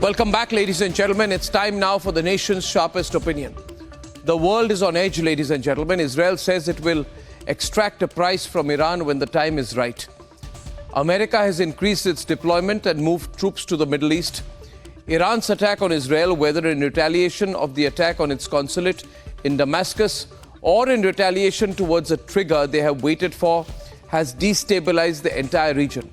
Welcome back, ladies and gentlemen. It's time now for the nation's sharpest opinion. The world is on edge, ladies and gentlemen. Israel says it will extract a price from Iran when the time is right. America has increased its deployment and moved troops to the Middle East. Iran's attack on Israel, whether in retaliation of the attack on its consulate in Damascus or in retaliation towards a trigger they have waited for, has destabilized the entire region.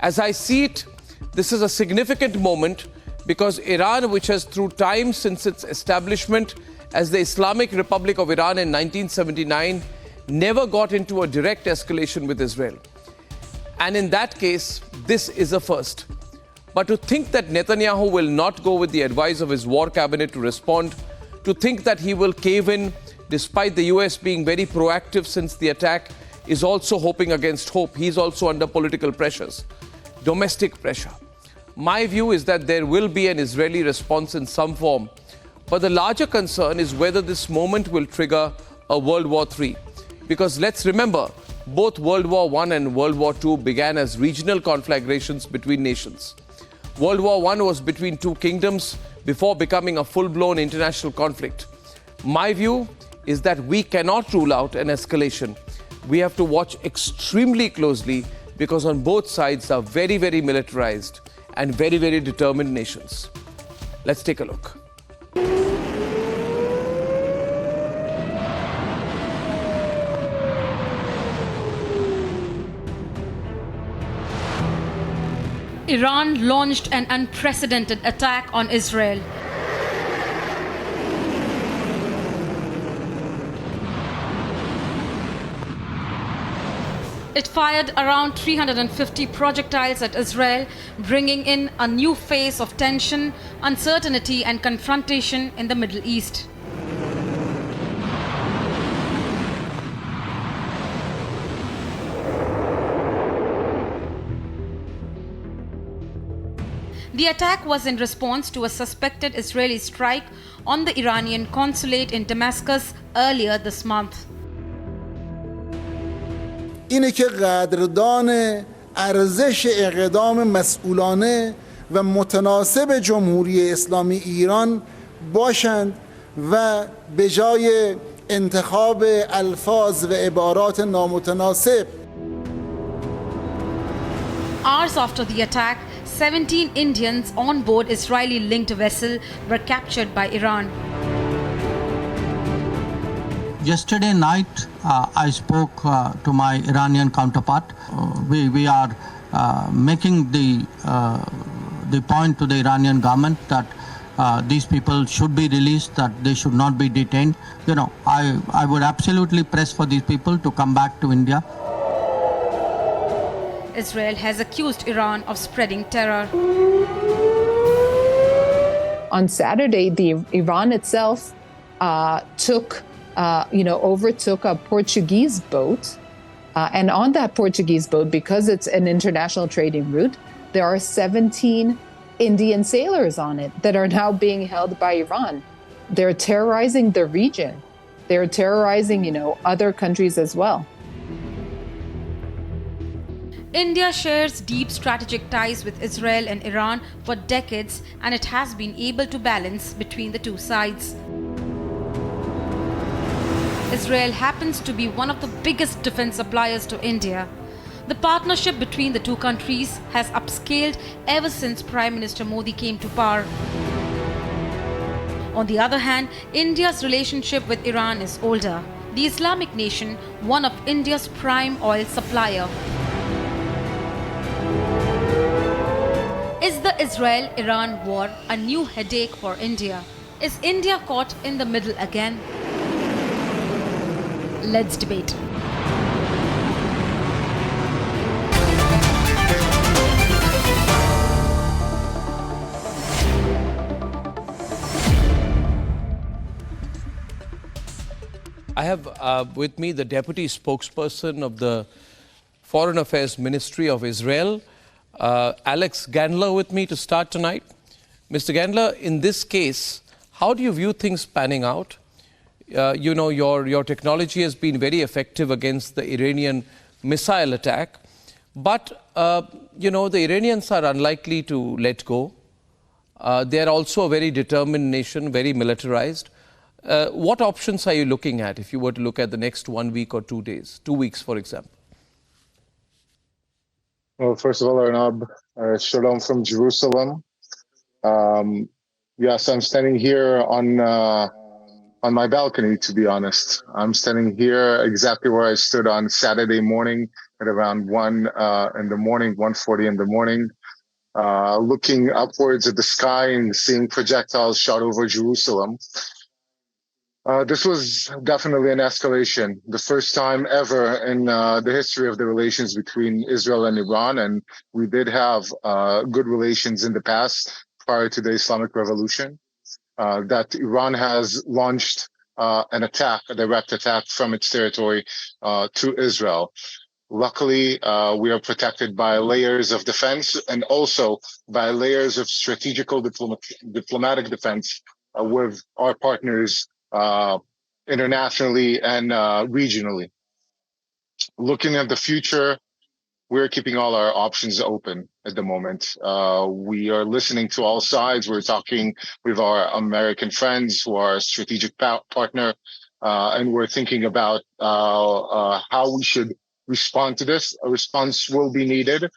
As I see it, this is a significant moment because Iran, which has through time since its establishment as the Islamic Republic of Iran in 1979, never got into a direct escalation with Israel. And in that case, this is a first. But to think that Netanyahu will not go with the advice of his war cabinet to respond, to think that he will cave in despite the US being very proactive since the attack, is also hoping against hope. He's also under political pressures, domestic pressure. My view is that there will be an Israeli response in some form. But the larger concern is whether this moment will trigger a World War III. Because let's remember, both World War I and World War II began as regional conflagrations between nations. World War I was between two kingdoms before becoming a full-blown international conflict. My view is that we cannot rule out an escalation. We have to watch extremely closely because on both sides are very, very militarized and very, very determined nations. Let's take a look. Iran launched an unprecedented attack on Israel. It fired around 350 projectiles at Israel, bringing in a new phase of tension, uncertainty, and confrontation in the Middle East. The attack was in response to a suspected Israeli strike on the Iranian consulate in Damascus earlier this month. اینه که قدردان ارزش اقدام مسئولانه و متناسب جمهوری اسلامی ایران باشند و به جای انتخاب الفاظ و عبارات نامتناسب. Hours after the attack, 17 Indians on board Israeli-linked vessel were captured by Iran. Yesterday night, I spoke to my Iranian counterpart. We are making the point to the Iranian government that these people should be released, that they should not be detained. You know, I would absolutely press for these people to come back to India. Israel has accused Iran of spreading terror. On Saturday, Iran itself overtook a Portuguese boat. And on that Portuguese boat, because it's an international trading route, there are 17 Indian sailors on it that are now being held by Iran. They're terrorizing the region. They're terrorizing, other countries as well. India shares deep strategic ties with Israel and Iran for decades, and it has been able to balance between the two sides. Israel happens to be one of the biggest defense suppliers to India. The partnership between the two countries has upscaled ever since Prime Minister Modi came to power. On the other hand, India's relationship with Iran is older. The Islamic nation, one of India's prime oil supplier. Is the Israel-Iran war a new headache for India? Is India caught in the middle again? Let's debate. I have with me the deputy spokesperson of the Foreign Affairs Ministry of Israel, Alex Gandler, with me to start tonight. Mr. Gandler, in this case, how do you view things panning out? Your technology has been very effective against the Iranian missile attack. But, the Iranians are unlikely to let go. They're also a very determined nation, very militarized. What options are you looking at if you were to look at the next 1 week or 2 days, 2 weeks, for example? Well, first of all, Arnab, shalom from Jerusalem. Yes, I'm standing here on my balcony, to be honest. I'm standing here exactly where I stood on Saturday morning at around 1 in the morning, 1:40 in the morning, looking upwards at the sky and seeing projectiles shot over Jerusalem. This was definitely an escalation, the first time ever in the history of the relations between Israel and Iran. And we did have good relations in the past prior to the Islamic Revolution. That Iran has launched an attack, a direct attack from its territory to Israel. Luckily, we are protected by layers of defense and also by layers of strategical diplomatic defense with our partners internationally and regionally. Looking at the future, we're keeping all our options open at the moment. We are listening to all sides. We're talking with our American friends who are a strategic partner, and we're thinking about how we should respond to this. A response will be needed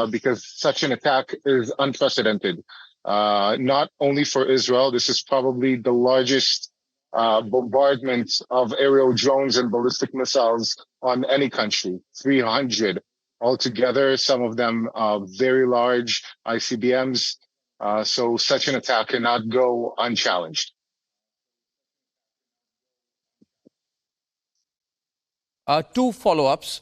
because such an attack is unprecedented. Not only for Israel, this is probably the largest bombardment of aerial drones and ballistic missiles on any country, 300 altogether, some of them very large ICBMs. So such an attack cannot go unchallenged. Two follow-ups.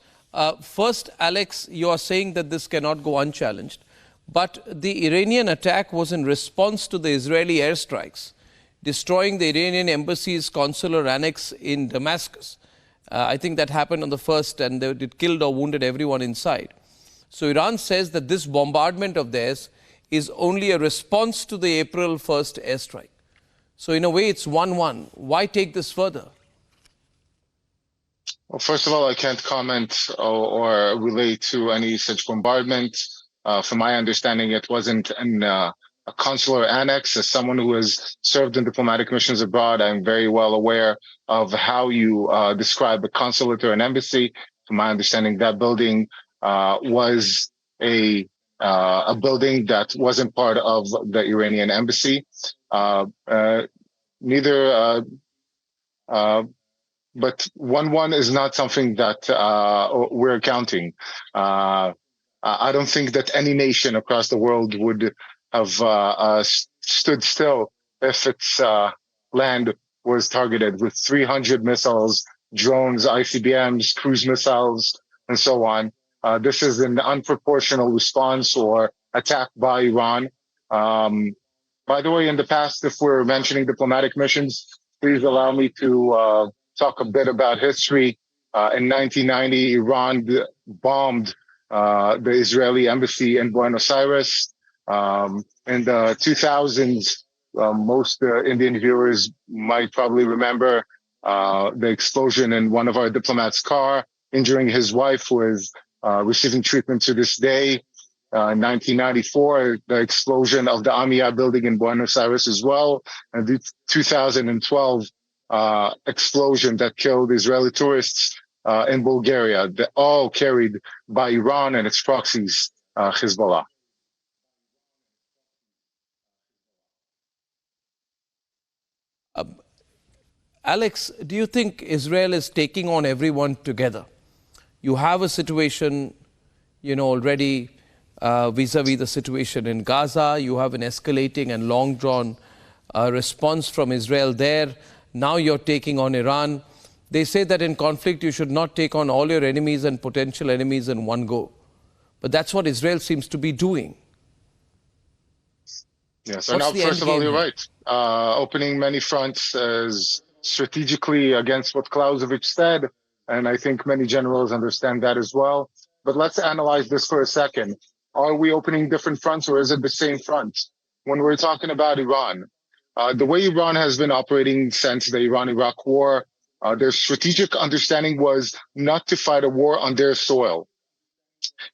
First, Alex, you are saying that this cannot go unchallenged, but the Iranian attack was in response to the Israeli airstrikes, destroying the Iranian embassy's consular annex in Damascus. I think that happened on the 1st, and it killed or wounded everyone inside. So Iran says that this bombardment of theirs is only a response to the April 1st airstrike. So in a way, it's 1-1. Why take this further? Well, first of all, I can't comment or relate to any such bombardment. From my understanding, it wasn't a consular annex. As someone who has served in diplomatic missions abroad, I'm very well aware of how you describe a consulate or an embassy. From my understanding, that building was a building that wasn't part of the Iranian embassy. But 1-1 is not something that we're counting. I don't think that any nation across the world would have stood still if its land was targeted with 300 missiles, drones, ICBMs, cruise missiles, and so on. This is an unproportional response or attack by Iran. By the way, in the past, if we're mentioning diplomatic missions, please allow me to talk a bit about history. In 1990, Iran bombed the Israeli embassy in Buenos Aires. In the 2000s, most Indian viewers might probably remember the explosion in one of our diplomats' car, injuring his wife, who is receiving treatment to this day. In 1994, the explosion of the Amia building in Buenos Aires as well, and the 2012 explosion that killed Israeli tourists in Bulgaria, all carried by Iran and its proxies, Hezbollah. Alex, do you think Israel is taking on everyone together? You have a situation, already vis-a-vis the situation in Gaza. You have an escalating and long-drawn response from Israel there. Now you're taking on Iran. They say that in conflict, you should not take on all your enemies and potential enemies in one go. But that's what Israel seems to be doing. Yes, so now, first of all, you're right. Opening many fronts is strategically against what Clausewitz said, and I think many generals understand that as well. But let's analyze this for a second. Are we opening different fronts, or is it the same front? When we're talking about Iran, the way Iran has been operating since the Iran-Iraq war, their strategic understanding was not to fight a war on their soil.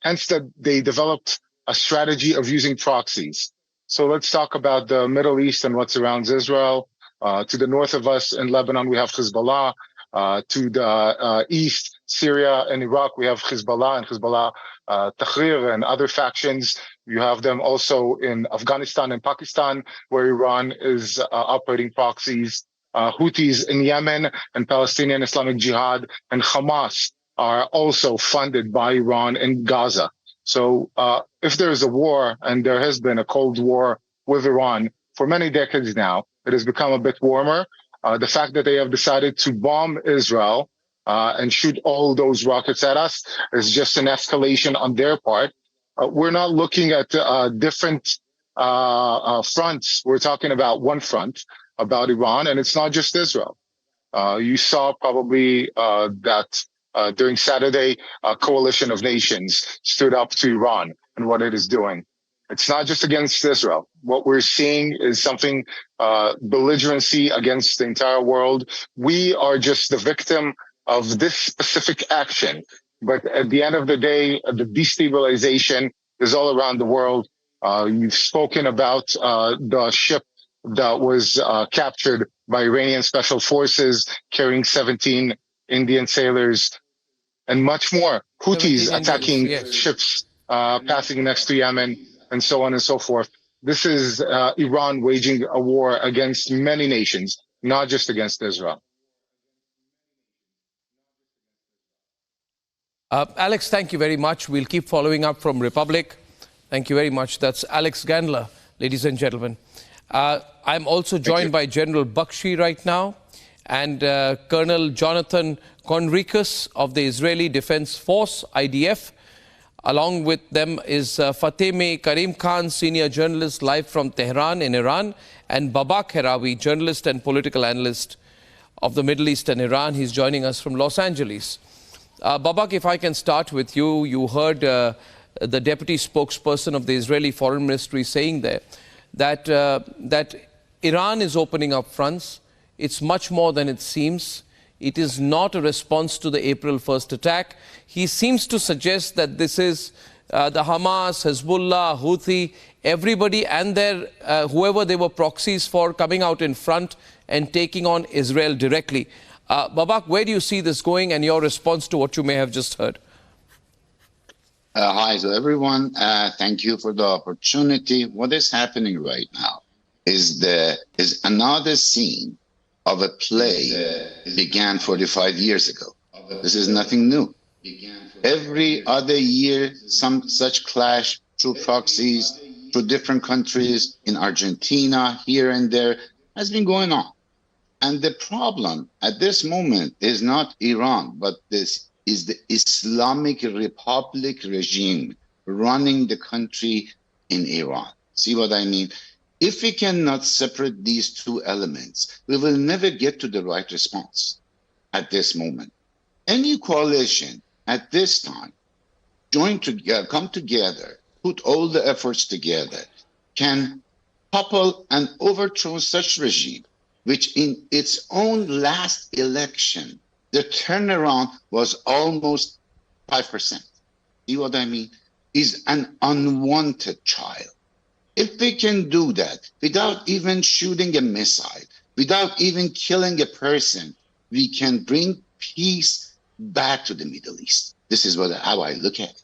Hence, that they developed a strategy of using proxies. So let's talk about the Middle East and what surrounds Israel. To the north of us in Lebanon, we have Hezbollah. To the east, Syria and Iraq, we have Hezbollah and Hezbollah Tahrir and other factions. You have them also in Afghanistan and Pakistan, where Iran is operating proxies. Houthis in Yemen and Palestinian Islamic Jihad and Hamas are also funded by Iran in Gaza. So if there is a war, and there has been a Cold War with Iran for many decades now, it has become a bit warmer. The fact that they have decided to bomb Israel and shoot all those rockets at us is just an escalation on their part. We're not looking at different fronts. We're talking about one front, about Iran, and it's not just Israel. You saw probably that during Saturday, a coalition of nations stood up to Iran and what it is doing. It's not just against Israel. What we're seeing is something belligerency against the entire world. We are just the victim of this specific action. But at the end of the day, the destabilization is all around the world. You've spoken about the ship that was captured by Iranian special forces carrying 17 Indian sailors and much more. Houthis attacking ships passing next to Yemen and so on and so forth. This is Iran waging a war against many nations, not just against Israel. Alex, thank you very much. We'll keep following up from Republic. Thank you very much. That's Alex Gandler, ladies and gentlemen. I'm also joined by General Bakshi right now and Colonel Jonathan Conricus of the Israeli Defense Force, IDF. Along with them is Fateme Karim Khan, senior journalist live from Tehran in Iran, and Babak Herawi, journalist and political analyst of the Middle East and Iran. He's joining us from Los Angeles. Babak, if I can start with you, you heard the deputy spokesperson of the Israeli Foreign Ministry saying there that, that Iran is opening up fronts. It's much more than it seems. It is not a response to the April 1st attack. He seems to suggest that this is the Hamas, Hezbollah, Houthi, everybody and their whoever they were proxies for coming out in front and taking on Israel directly. Babak, where do you see this going and your response to what you may have just heard? Hi to everyone. Thank you for the opportunity. What is happening right now is another scene of a play that began 45 years ago. This is nothing new. Every other year, some such clash through proxies, through different countries in Argentina, here and there, has been going on. And the problem at this moment is not Iran, but this is the Islamic Republic regime running the country in Iran. See what I mean? If we cannot separate these two elements, we will never get to the right response at this moment. Any coalition at this time, join together, come together, put all the efforts together, can topple and overthrow such regime, which in its own last election, the turnaround was almost 5%. See what I mean? Is an unwanted child. If we can do that without even shooting a missile, without even killing a person, we can bring peace back to the Middle East. This is how I look at it.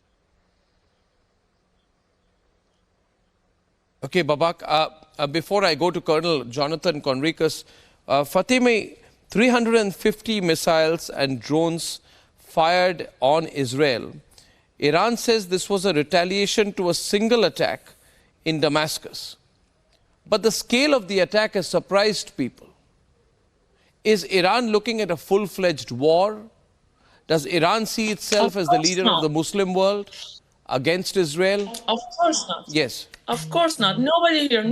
Okay, Babak, before I go to Colonel Jonathan Conricus, Fatime, 350 missiles and drones fired on Israel. Iran says this was a retaliation to a single attack in Damascus. But the scale of the attack has surprised people. Is Iran looking at a full-fledged war? Does Iran see itself as the leader of the Muslim world against Israel? Of course not. Yes. Of course not. Nobody here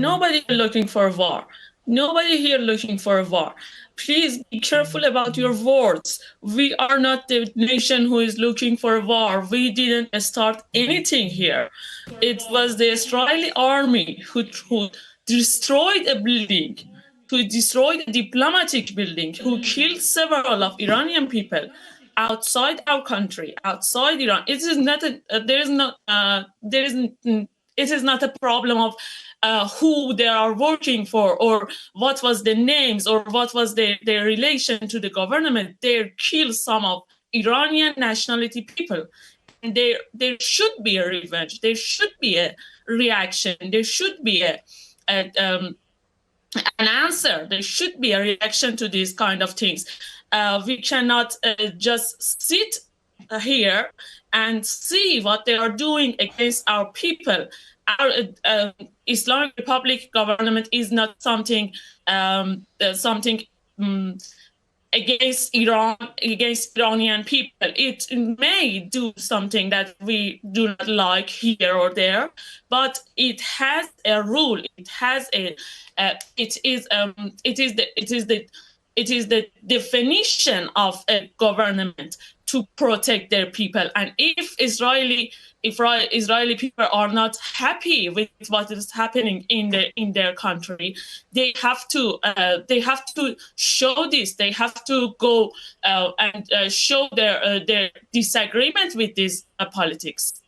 looking for a war. Nobody here looking for a war. Please be careful about your words. We are not the nation who is looking for a war. We didn't start anything here. It was the Israeli army who destroyed a building, who destroyed a diplomatic building, who killed several of Iranian people outside our country, outside Iran. It is not a problem of who they are working for, or what was the names, or what was their relation to the government. They killed some of Iranian nationality people. And there should be a revenge. There should be a reaction. There should be an answer. There should be a reaction to these kind of things. We cannot just sit here and see what they are doing against our people. Our Islamic Republic government is not something against Iran, against Iranian people. It may do something that we do not like here or there, but it has a rule. It has it is the definition of a government to protect their people. And if Israeli people are not happy with what is happening in their country, they have to show this. They have to go and show their disagreement with this politics.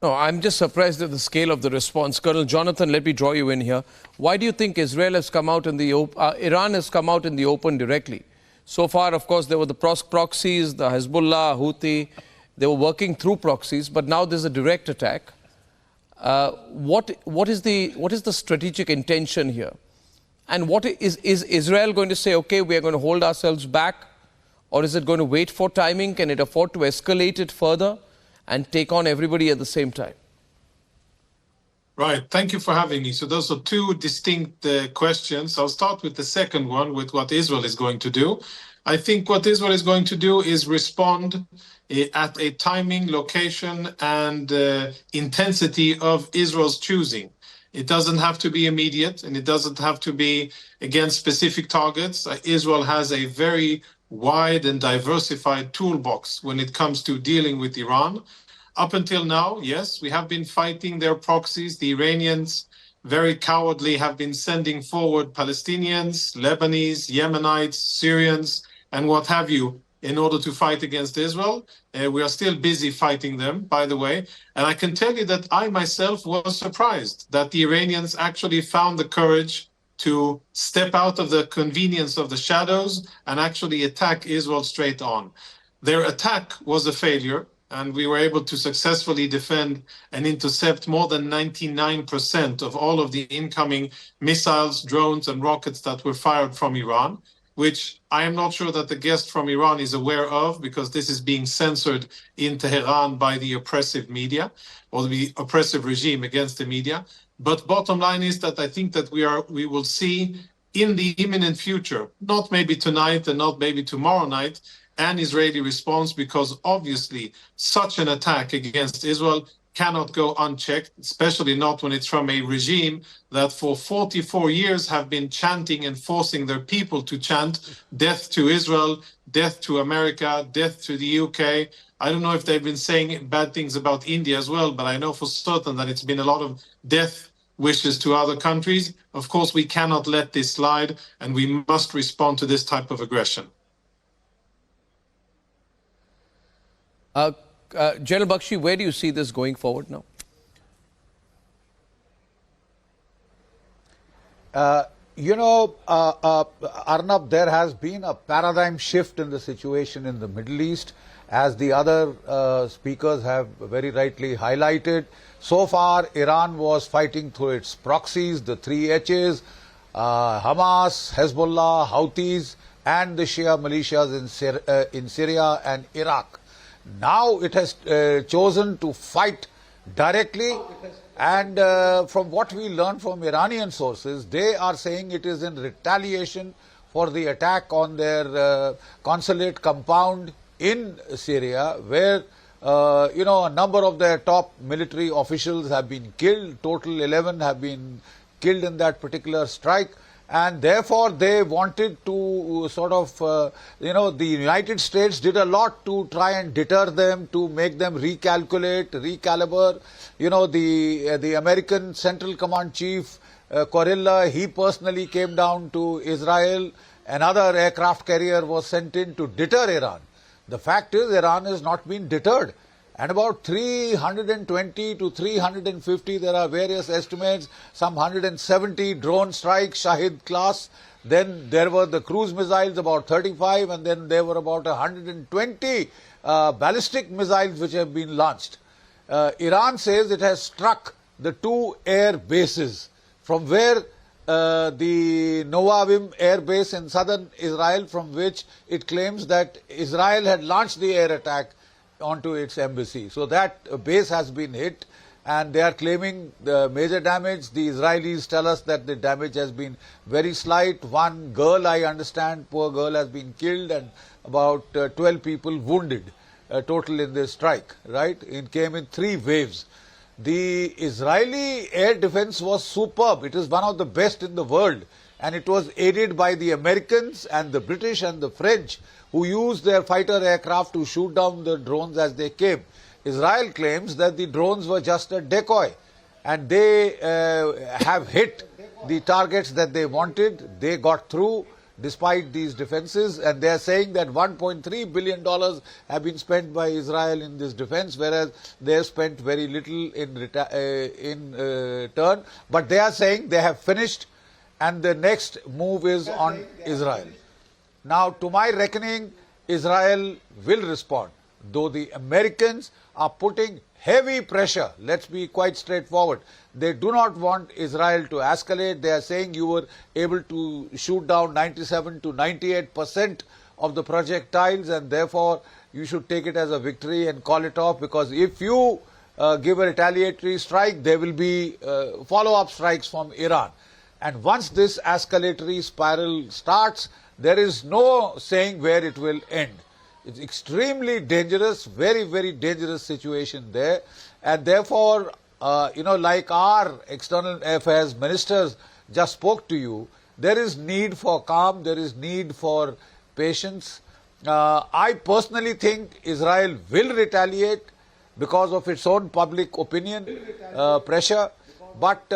No, I'm just surprised at the scale of the response. Colonel Jonathan, let me draw you in here. Why do you think Israel has come out in the Iran has come out in the open directly? So far, of course, there were the proxies, the Hezbollah, Houthi. They were working through proxies, but now there's a direct attack. What is the strategic intention here? And what is Israel going to say, okay, we are going to hold ourselves back? Or is it going to wait for timing? Can it afford to escalate it further and take on everybody at the same time? Right. Thank you for having me. So those are two distinct questions. I'll start with the second one, with what Israel is going to do. I think what Israel is going to do is respond at a timing, location, and intensity of Israel's choosing. It doesn't have to be immediate, and it doesn't have to be against specific targets. Israel has a very wide and diversified toolbox when it comes to dealing with Iran. Up until now, yes, we have been fighting their proxies. The Iranians, very cowardly, have been sending forward Palestinians, Lebanese, Yemenites, Syrians, and what have you, in order to fight against Israel. We are still busy fighting them, by the way. And I can tell you that I myself was surprised that the Iranians actually found the courage to step out of the convenience of the shadows and actually attack Israel straight on. Their attack was a failure, and we were able to successfully defend and intercept more than 99% of all of the incoming missiles, drones, and rockets that were fired from Iran, which I am not sure that the guest from Iran is aware of, because this is being censored in Tehran by the oppressive media, or the oppressive regime against the media. But bottom line is that I think that we will see in the imminent future, not maybe tonight and not maybe tomorrow night, an Israeli response, because obviously such an attack against Israel cannot go unchecked, especially not when it's from a regime that for 44 years have been chanting and forcing their people to chant death to Israel, death to America, death to the UK. I don't know if they've been saying bad things about India as well, but I know for certain that it's been a lot of death wishes to other countries. Of course, we cannot let this slide, and we must respond to this type of aggression. General Bakshi, where do you see this going forward now? Arnab, there has been a paradigm shift in the situation in the Middle East, as the other speakers have very rightly highlighted. So far, Iran was fighting through its proxies, the three H's, Hamas, Hezbollah, Houthis, and the Shia militias in Syria and Iraq. Now it has chosen to fight directly, and from what we learn from Iranian sources, they are saying it is in retaliation for the attack on their consulate compound in Syria, where a number of their top military officials have been killed. Total 11 have been killed in that particular strike. And therefore, they wanted to sort of, the United States did a lot to try and deter them, to make them recalculate, recalibrate. The American Central Command Chief, Corilla, he personally came down to Israel. Another aircraft carrier was sent in to deter Iran. The fact is, Iran has not been deterred. And about 320 to 350, there are various estimates, some 170 drone strikes, Shahid class. Then there were the cruise missiles, about 35, and then there were about 120 ballistic missiles which have been launched. Iran says it has struck the 2 air bases from where the Navami air base in southern Israel, from which it claims that Israel had launched the air attack onto its embassy. So that base has been hit, and they are claiming the major damage. The Israelis tell us that the damage has been very slight. One girl, I understand, poor girl, has been killed, and about 12 people wounded total in this strike, right? It came in 3 waves. The Israeli air defense was superb. It is one of the best in the world, and it was aided by the Americans and the British and the French, who used their fighter aircraft to shoot down the drones as they came. Israel claims that the drones were just a decoy, and they have hit the targets that they wanted. They got through despite these defenses, and they are saying that $1.3 billion have been spent by Israel in this defense, whereas they have spent very little in turn. But they are saying they have finished, and the next move is on Israel. Now, to my reckoning, Israel will respond, though the Americans are putting heavy pressure. Let's be quite straightforward. They do not want Israel to escalate. They are saying you were able to shoot down 97 to 98% of the projectiles, and therefore you should take it as a victory and call it off, because if you give a retaliatory strike, there will be follow-up strikes from Iran. And once this escalatory spiral starts, there is no saying where it will end. It's extremely dangerous, very, very dangerous situation there. And therefore, like our external affairs ministers just spoke to you, there is need for calm, there is need for patience. I personally think Israel will retaliate because of its own public opinion pressure. But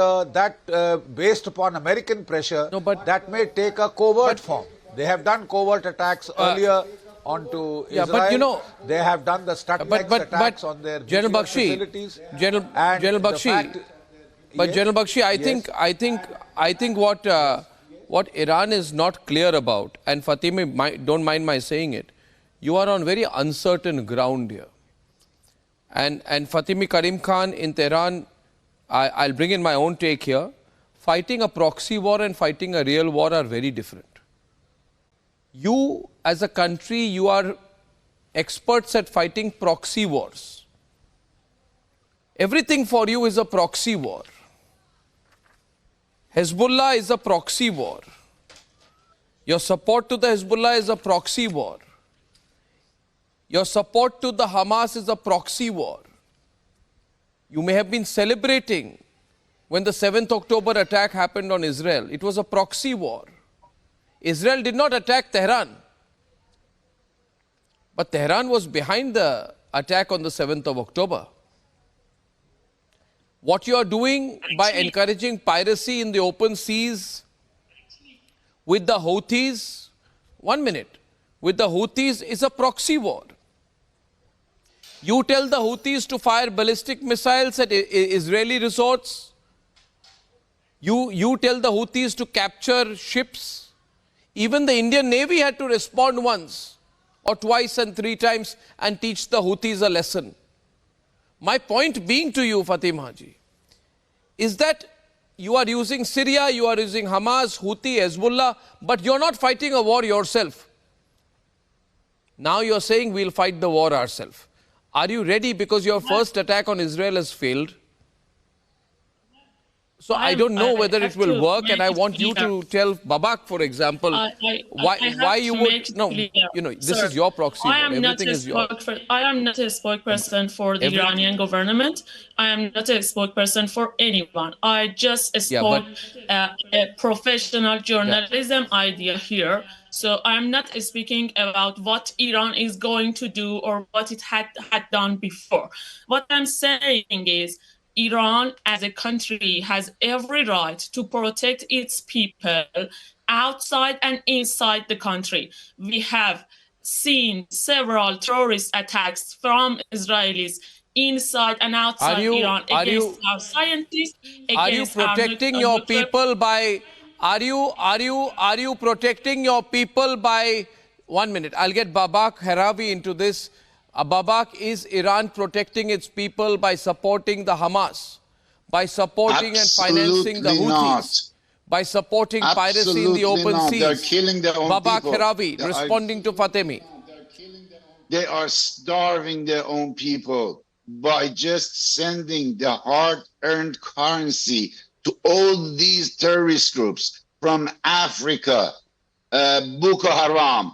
based upon American pressure, that may take a covert form. They have done covert attacks earlier onto Israel. They have done the Stuxnet attacks on their General facilities. General Bakshi, I think what Iran is not clear about, and Fatimi, don't mind my saying it, you are on very uncertain ground here. And Fatimi Karim Khan in Tehran, I'll bring in my own take here. Fighting a proxy war and fighting a real war are very different. You, as a country, you are experts at fighting proxy wars. Everything for you is a proxy war. Hezbollah is a proxy war. Your support to the Hezbollah is a proxy war. Your support to the Hamas is a proxy war. You may have been celebrating when the 7th October attack happened on Israel. It was a proxy war. Israel did not attack Tehran, but Tehran was behind the attack on the 7th of October. What you are doing by encouraging piracy in the open seas with the Houthis, 1 minute, with the Houthis is a proxy war. You tell the Houthis to fire ballistic missiles at Israeli resorts. You tell the Houthis to capture ships. Even the Indian Navy had to respond once or twice and 3 times and teach the Houthis a lesson. My point being to you, Fatima Haji, is that you are using Syria, you are using Hamas, Houthi, Hezbollah, but you're not fighting a war yourself. Now you're saying we'll fight the war ourselves. Are you ready? Because your first attack on Israel has failed. So I don't know whether it will work, and I want you to tell Babak, for example, why you would. No, this is your proxy. Everything is yours. I am not a spokesperson for the Iranian government. I am not a spokesperson for anyone. I just spoke a professional journalism idea here. So I'm not speaking about what Iran is going to do or what it had done before. What I'm saying is, Iran as a country has every right to protect its people outside and inside the country. We have seen several terrorist attacks from Israelis inside and outside Iran against our scientists, are you against protecting our your nuclear people by are you protecting your people by 1 minute? I'll get Babak Heravi into this. Babak, is Iran protecting its people by supporting the Hamas, by supporting and financing the Houthis, by supporting piracy in the open seas? They're killing their own Babak people. Heravi, responding to Fatemi. They are starving their own people by just sending the hard-earned currency to all these terrorist groups from Africa, Boko Haram,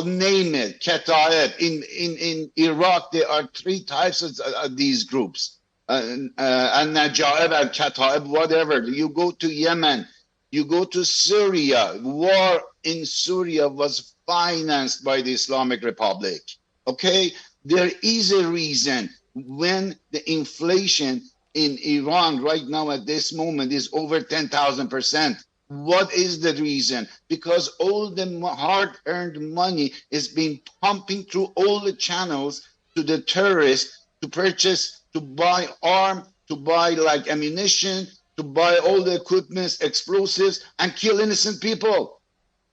name it, Kataib. In Iraq, there are 3 types of these groups. Al-Najaib, Al-Kataib, whatever. You go to Yemen, you go to Syria. War in Syria was financed by the Islamic Republic. Okay? There is a reason when the inflation in Iran right now at this moment is over 10,000%. What is the reason? Because all the hard-earned money is being pumping through all the channels to the terrorists to purchase, to buy arms, to buy like ammunition, to buy all the equipment, explosives, and kill innocent people.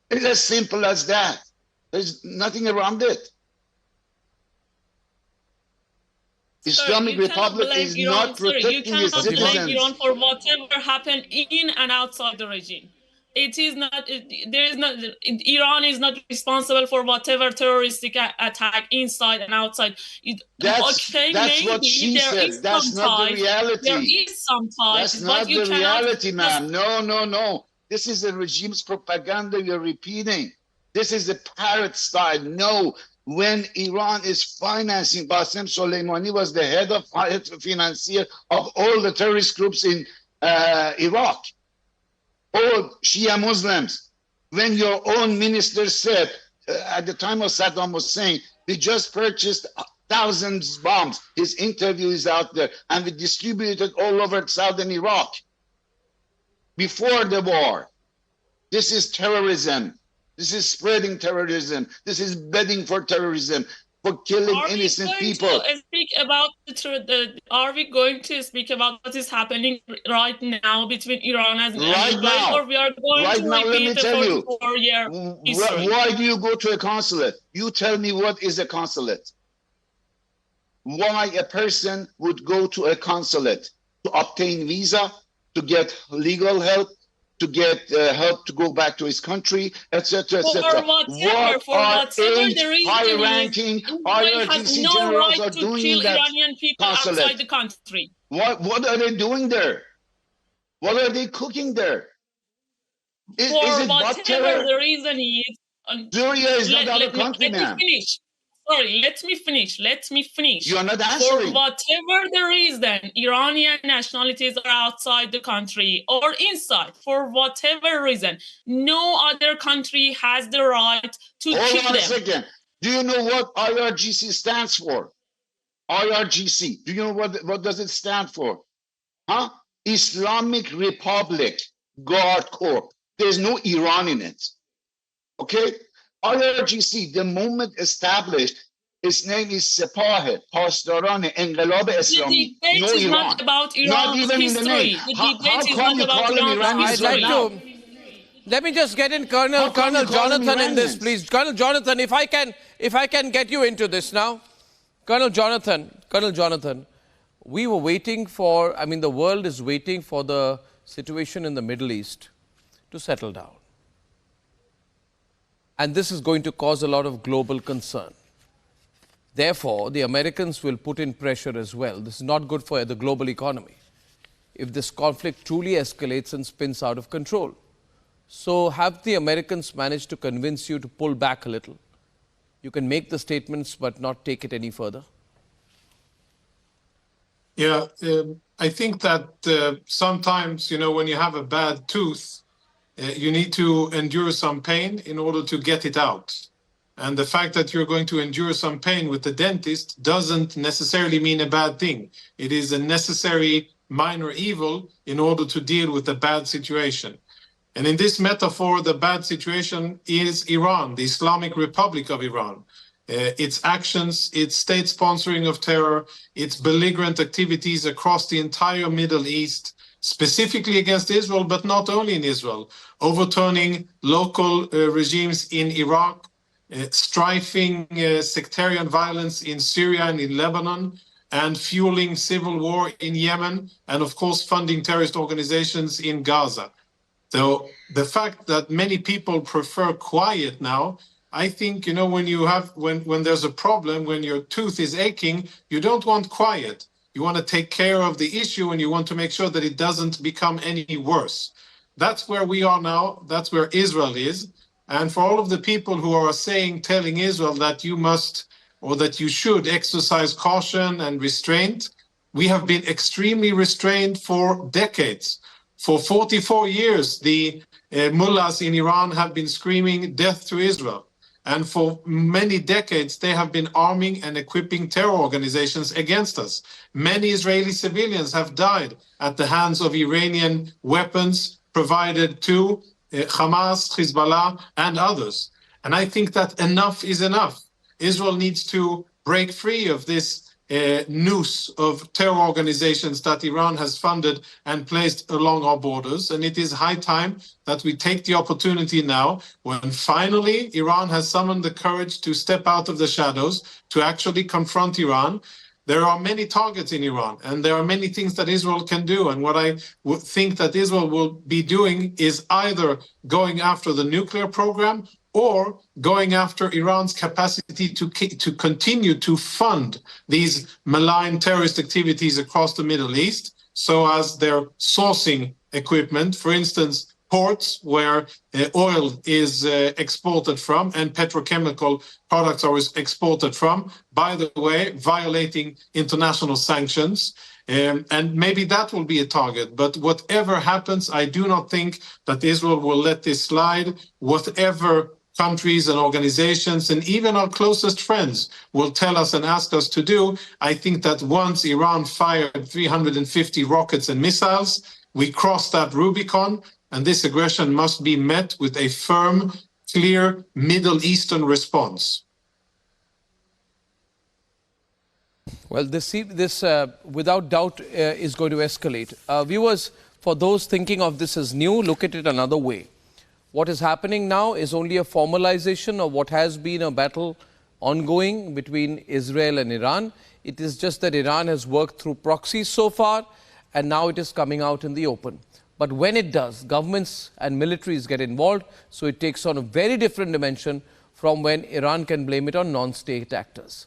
It's as simple as that. There's nothing around it. Islamic Republic is not protecting its citizens. You cannot blame Iran for whatever happened in and outside the regime. It is not. There is not. Iran is not responsible for whatever terroristic attack inside and outside. That's what she said. That's not the reality. There is some ties. That's not the reality, ma'am. No. This is the regime's propaganda you're repeating. This is the parrot style. No. When Iran is financing, Qasem Soleimani was the head of financier of all the terrorist groups in Iraq, all Shia Muslims. When your own minister said, at the time of Saddam Hussein, we just purchased thousands of bombs. His interview is out there, and we distributed all over southern Iraq before the war. This is terrorism. This is spreading terrorism. This is bedding for terrorism, for killing innocent people. Are we going to speak about what is happening right now between Iran and Israel? Or we are going to repeat the 44-year history? Why do you go to a consulate? You tell me, what is a consulate? Why a person would go to a consulate? To obtain visa, to get legal help, to get help to go back to his country, etc., etc. What are 8 high-ranking IRGC generals are doing in that consulate? Outside the country. What are they doing there? What are they cooking there? Is it whatever the reason is. Syria is not our country, man. Sorry, let me finish. You are not answering. For whatever the reason, Iranian nationalities are outside the country or inside, for whatever reason, no other country has the right to kill them. Hold on a second. Do you know what IRGC stands for? IRGC. Do you know what does it stand for? Huh? Islamic Republic Guard Corps. There's no Iran in it. Okay? IRGC, the moment established, its name is Sepah, Pasdaran Enqilab Islami. The debate is not about Iran's even history. In the name. The debate is not about Iran's history. I'd like to... Let me just get in Colonel Jonathan in this, please. Colonel Jonathan, if I can get you into this now. Colonel Jonathan, we were waiting for, the world is waiting for the situation in the Middle East to settle down. And this is going to cause a lot of global concern. Therefore, the Americans will put in pressure as well. This is not good for the global economy if this conflict truly escalates and spins out of control. So have the Americans managed to convince you to pull back a little? You can make the statements but not take it any further? Yeah, I think that sometimes, when you have a bad tooth, you need to endure some pain in order to get it out. And the fact that you're going to endure some pain with the dentist doesn't necessarily mean a bad thing. It is a necessary minor evil in order to deal with a bad situation. And in this metaphor, the bad situation is Iran, the Islamic Republic of Iran. Its actions, its state sponsoring of terror, its belligerent activities across the entire Middle East, specifically against Israel, but not only in Israel, overturning local regimes in Iraq, strifing sectarian violence in Syria and in Lebanon, and fueling civil war in Yemen, and of course funding terrorist organizations in Gaza. So the fact that many people prefer quiet now, I think, when there's a problem, when your tooth is aching, you don't want quiet. You want to take care of the issue and you want to make sure that it doesn't become any worse. That's where we are now. That's where Israel is. And for all of the people who are telling Israel that you must or that you should exercise caution and restraint, we have been extremely restrained for decades. For 44 years, the mullahs in Iran have been screaming death to Israel. And for many decades, they have been arming and equipping terror organizations against us. Many Israeli civilians have died at the hands of Iranian weapons provided to Hamas, Hezbollah, and others. And I think that enough is enough. Israel needs to break free of this noose of terror organizations that Iran has funded and placed along our borders. And it is high time that we take the opportunity now, when finally Iran has summoned the courage to step out of the shadows, to actually confront Iran. There are many targets in Iran, and there are many things that Israel can do. And what I would think that Israel will be doing is either going after the nuclear program or going after Iran's capacity to continue to fund these malign terrorist activities across the Middle East, so as they're sourcing equipment, for instance, ports where oil is exported from and petrochemical products are exported from, by the way, violating international sanctions. And maybe that will be a target. But whatever happens, I do not think that Israel will let this slide. Whatever countries and organizations and even our closest friends will tell us and ask us to do, I think that once Iran fired 350 rockets and missiles, we crossed that Rubicon, and this aggression must be met with a firm, clear Middle Eastern response. Well, this without doubt is going to escalate. Viewers, for those thinking of this as new, look at it another way. What is happening now is only a formalization of what has been a battle ongoing between Israel and Iran. It is just that Iran has worked through proxies so far, and now it is coming out in the open. But when it does, governments and militaries get involved, so it takes on a very different dimension from when Iran can blame it on non-state actors.